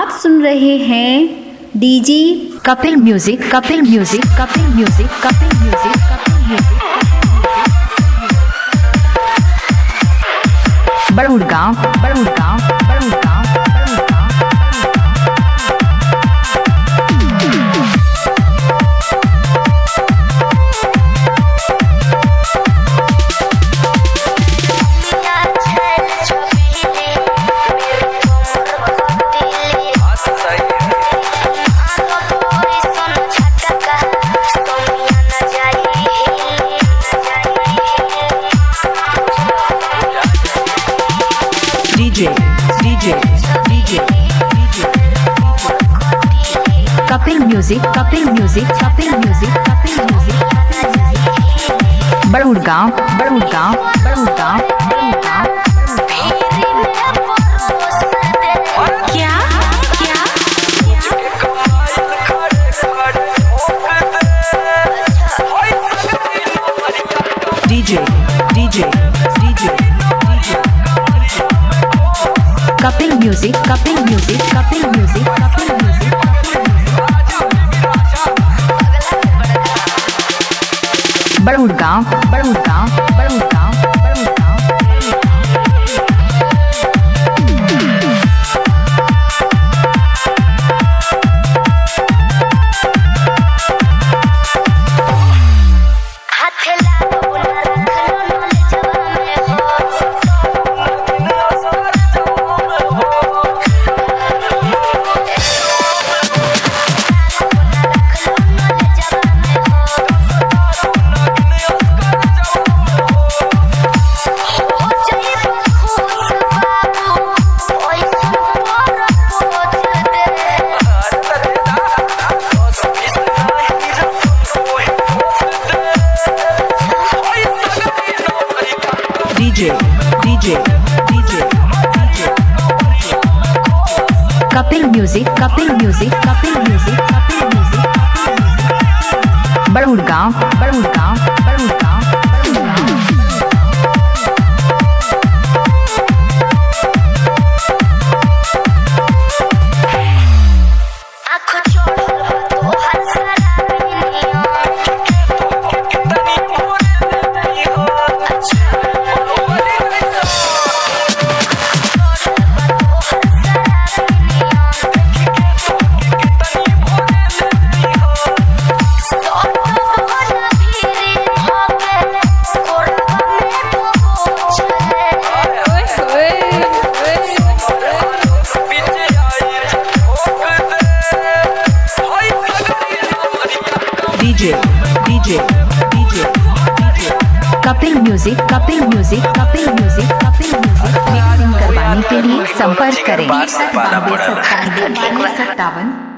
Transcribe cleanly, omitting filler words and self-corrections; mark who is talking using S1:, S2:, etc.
S1: आप सुन रहे हैं DJ
S2: Kapil music, Kapil music, Kapil music, Kapil music, Kapil music. Badurgaon, Badurgaon, Badurgaon, Badurgaon. Kapil music, Kapil music, Kapil music, Kapil music, Badurgaon, Badurgaon, Badurgaon, Badurgaon. क्या क्या DJ DJ DJ Kapil music, Kapil music, Kapil music, Kapil music. Badurgaon, Badurgaon, Badurgaon, Badurgaon. DJ DJ DJ Kapil music, Kapil music, Kapil music, Kapil music. Badurgaon, Badurgaon, Badurgaon, Badurgaon. DJ DJ DJ Kapil music, Kapil music, Kapil music, Kapil music. Mixing करवाने के लिए संपर्क करें 62 57।